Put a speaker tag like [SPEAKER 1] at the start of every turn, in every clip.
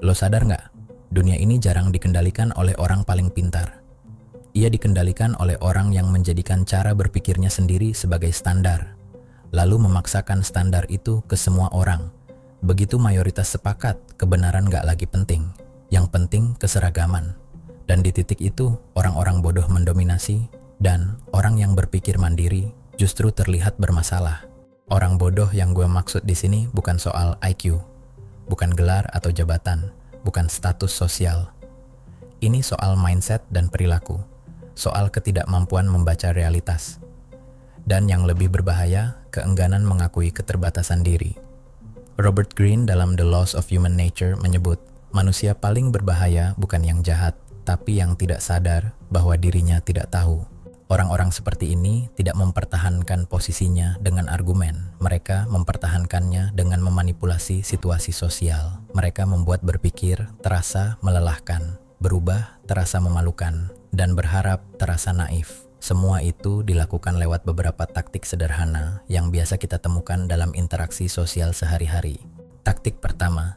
[SPEAKER 1] Lo sadar nggak? Dunia ini jarang dikendalikan oleh orang paling pintar. Ia dikendalikan oleh orang yang menjadikan cara berpikirnya sendiri sebagai standar, lalu memaksakan standar itu ke semua orang. Begitu mayoritas sepakat, kebenaran nggak lagi penting. Yang penting keseragaman. Dan di titik itu, orang-orang bodoh mendominasi, dan orang yang berpikir mandiri justru terlihat bermasalah. Orang bodoh yang gue maksud di sini bukan soal IQ, bukan gelar atau jabatan, bukan status sosial. Ini soal mindset dan perilaku, soal ketidakmampuan membaca realitas. Dan yang lebih berbahaya, keengganan mengakui keterbatasan diri. Robert Greene dalam The Laws of Human Nature menyebut, manusia paling berbahaya bukan yang jahat, tapi yang tidak sadar bahwa dirinya tidak tahu. Orang-orang seperti ini tidak mempertahankan posisinya dengan argumen. Mereka mempertahankannya dengan memanipulasi situasi sosial. Mereka membuat berpikir terasa melelahkan, berubah terasa memalukan, dan berharap terasa naif. Semua itu dilakukan lewat beberapa taktik sederhana yang biasa kita temukan dalam interaksi sosial sehari-hari. Taktik pertama,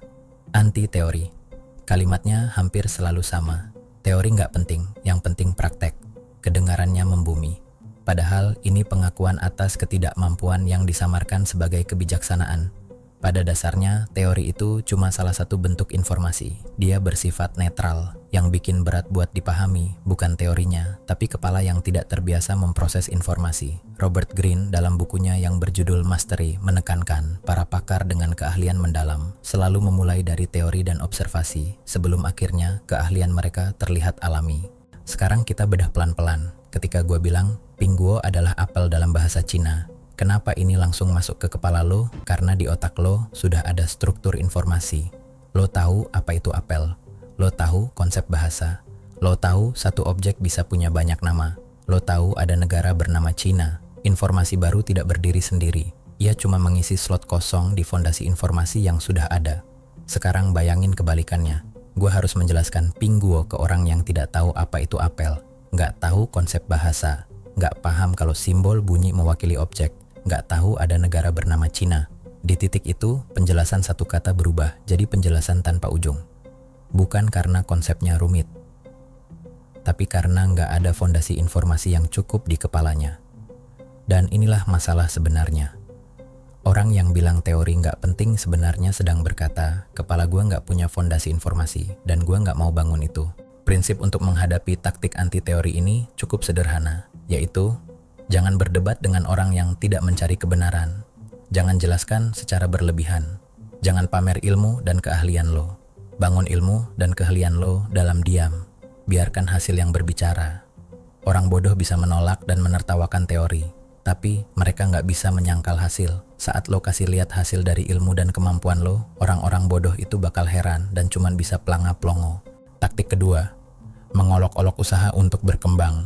[SPEAKER 1] anti-teori. Kalimatnya hampir selalu sama. Teori nggak penting, yang penting praktek. Kedengarannya membumi. Padahal ini pengakuan atas ketidakmampuan yang disamarkan sebagai kebijaksanaan. Pada dasarnya, teori itu cuma salah satu bentuk informasi. Dia bersifat netral, yang bikin berat buat dipahami, bukan teorinya, tapi kepala yang tidak terbiasa memproses informasi. Robert Greene dalam bukunya yang berjudul Mastery menekankan, para pakar dengan keahlian mendalam selalu memulai dari teori dan observasi, sebelum akhirnya keahlian mereka terlihat alami. Sekarang kita bedah pelan-pelan. Ketika gue bilang, pingguo adalah apel dalam bahasa Cina. Kenapa ini langsung masuk ke kepala lo? Karena di otak lo sudah ada struktur informasi. Lo tahu apa itu apel. Lo tahu konsep bahasa. Lo tahu satu objek bisa punya banyak nama. Lo tahu ada negara bernama Cina. Informasi baru tidak berdiri sendiri. Ia cuma mengisi slot kosong di fondasi informasi yang sudah ada. Sekarang bayangin kebalikannya. Gue harus menjelaskan pingguo ke orang yang tidak tahu apa itu apel, nggak tahu konsep bahasa, nggak paham kalau simbol bunyi mewakili objek, nggak tahu ada negara bernama Cina. Di titik itu, penjelasan satu kata berubah jadi penjelasan tanpa ujung. Bukan karena konsepnya rumit, tapi karena nggak ada fondasi informasi yang cukup di kepalanya. Dan inilah masalah sebenarnya. Orang yang bilang teori nggak penting sebenarnya sedang berkata, kepala gue nggak punya fondasi informasi, dan gue nggak mau bangun itu. Prinsip untuk menghadapi taktik anti teori ini cukup sederhana, yaitu, jangan berdebat dengan orang yang tidak mencari kebenaran. Jangan jelaskan secara berlebihan. Jangan pamer ilmu dan keahlian lo. Bangun ilmu dan keahlian lo dalam diam. Biarkan hasil yang berbicara. Orang bodoh bisa menolak dan menertawakan teori, tapi mereka nggak bisa menyangkal hasil. Saat lo kasih lihat hasil dari ilmu dan kemampuan lo, orang-orang bodoh itu bakal heran dan cuman bisa pelanga-plongo. Taktik kedua, mengolok-olok usaha untuk berkembang.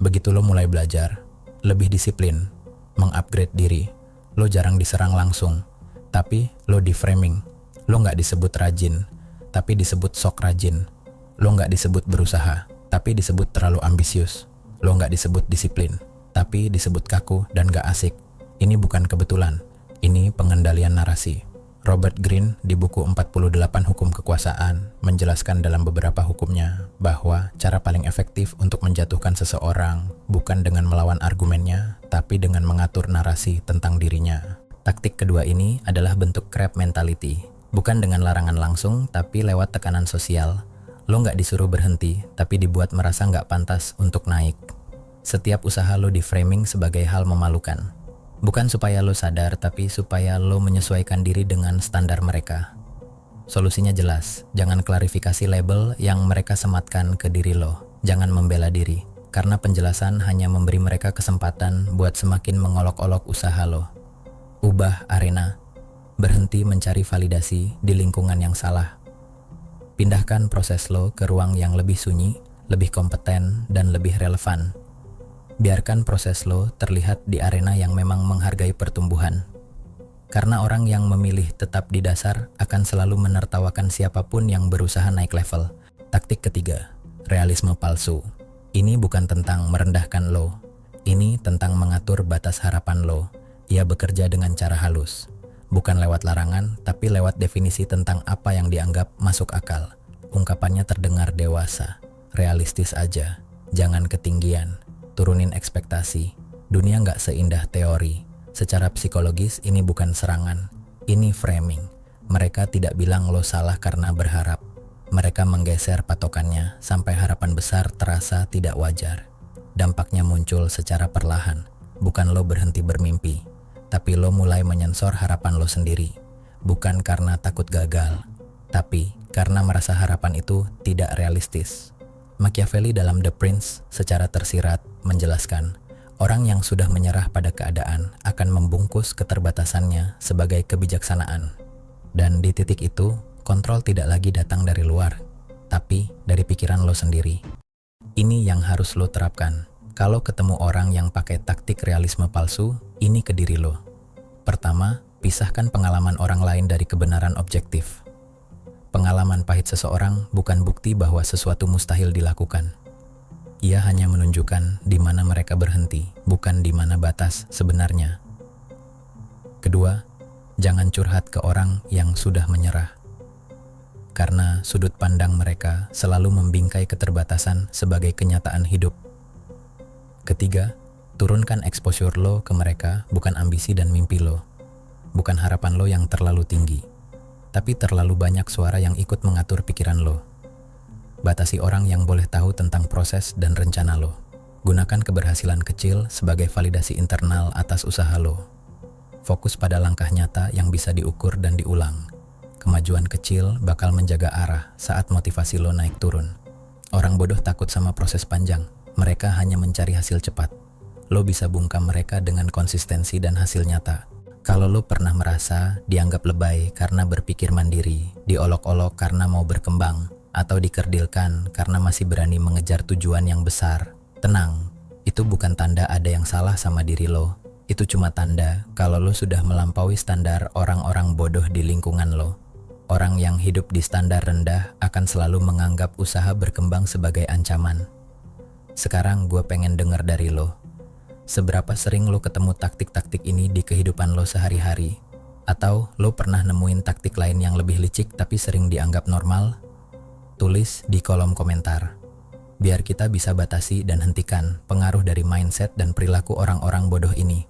[SPEAKER 1] Begitu lo mulai belajar, lebih disiplin, mengupgrade diri, lo jarang diserang langsung, tapi lo di-framing. Lo nggak disebut rajin, tapi disebut sok rajin. Lo nggak disebut berusaha, tapi disebut terlalu ambisius. Lo nggak disebut disiplin, tapi disebut kaku dan gak asik. Ini bukan kebetulan, ini pengendalian narasi. Robert Greene di buku 48 Hukum Kekuasaan menjelaskan dalam beberapa hukumnya bahwa cara paling efektif untuk menjatuhkan seseorang bukan dengan melawan argumennya, tapi dengan mengatur narasi tentang dirinya. Taktik kedua ini adalah bentuk crab mentality, bukan dengan larangan langsung, tapi lewat tekanan sosial. Lo gak disuruh berhenti, tapi dibuat merasa gak pantas untuk naik. Setiap usaha lo di-framing sebagai hal memalukan. Bukan supaya lo sadar, tapi supaya lo menyesuaikan diri dengan standar mereka. Solusinya jelas, jangan klarifikasi label yang mereka sematkan ke diri lo. Jangan membela diri, karena penjelasan hanya memberi mereka kesempatan buat semakin mengolok-olok usaha lo. Ubah arena, berhenti mencari validasi di lingkungan yang salah. Pindahkan proses lo ke ruang yang lebih sunyi, lebih kompeten, dan lebih relevan. Biarkan proses lo terlihat di arena yang memang menghargai pertumbuhan. Karena orang yang memilih tetap di dasar akan selalu menertawakan siapapun yang berusaha naik level. Taktik ketiga, realisme palsu. Ini bukan tentang merendahkan lo. Ini tentang mengatur batas harapan lo. Ia bekerja dengan cara halus. Bukan lewat larangan, tapi lewat definisi tentang apa yang dianggap masuk akal. Ungkapannya terdengar dewasa, realistis aja, jangan ketinggian, turunin ekspektasi. Dunia nggak seindah teori. Secara psikologis ini bukan serangan, ini framing. Mereka tidak bilang lo salah karena berharap. Mereka menggeser patokannya sampai harapan besar terasa tidak wajar. Dampaknya muncul secara perlahan. Bukan lo berhenti bermimpi, tapi lo mulai menyensor harapan lo sendiri. Bukan karena takut gagal, tapi karena merasa harapan itu tidak realistis. Machiavelli dalam The Prince secara tersirat menjelaskan, orang yang sudah menyerah pada keadaan akan membungkus keterbatasannya sebagai kebijaksanaan. Dan di titik itu, kontrol tidak lagi datang dari luar, tapi dari pikiran lo sendiri. Ini yang harus lo terapkan. Kalau ketemu orang yang pakai taktik realisme palsu, ini ke diri lo. Pertama, pisahkan pengalaman orang lain dari kebenaran objektif. Pengalaman pahit seseorang bukan bukti bahwa sesuatu mustahil dilakukan. Ia hanya menunjukkan di mana mereka berhenti, bukan di mana batas sebenarnya. Kedua, jangan curhat ke orang yang sudah menyerah. Karena sudut pandang mereka selalu membingkai keterbatasan sebagai kenyataan hidup. Ketiga, turunkan exposure lo ke mereka, bukan ambisi dan mimpi lo. Bukan harapan lo yang terlalu tinggi, tapi terlalu banyak suara yang ikut mengatur pikiran lo. Batasi orang yang boleh tahu tentang proses dan rencana lo. Gunakan keberhasilan kecil sebagai validasi internal atas usaha lo. Fokus pada langkah nyata yang bisa diukur dan diulang. Kemajuan kecil bakal menjaga arah saat motivasi lo naik turun. Orang bodoh takut sama proses panjang. Mereka hanya mencari hasil cepat. Lo bisa bungkam mereka dengan konsistensi dan hasil nyata. Kalau lo pernah merasa dianggap lebay karena berpikir mandiri, diolok-olok karena mau berkembang, atau dikerdilkan karena masih berani mengejar tujuan yang besar, tenang. Itu bukan tanda ada yang salah sama diri lo. Itu cuma tanda kalau lo sudah melampaui standar orang-orang bodoh di lingkungan lo. Orang yang hidup di standar rendah akan selalu menganggap usaha berkembang sebagai ancaman. Sekarang gue pengen denger dari lo. Seberapa sering lo ketemu taktik-taktik ini di kehidupan lo sehari-hari? Atau lo pernah nemuin taktik lain yang lebih licik tapi sering dianggap normal? Tulis di kolom komentar. Biar kita bisa batasi dan hentikan pengaruh dari mindset dan perilaku orang-orang bodoh ini.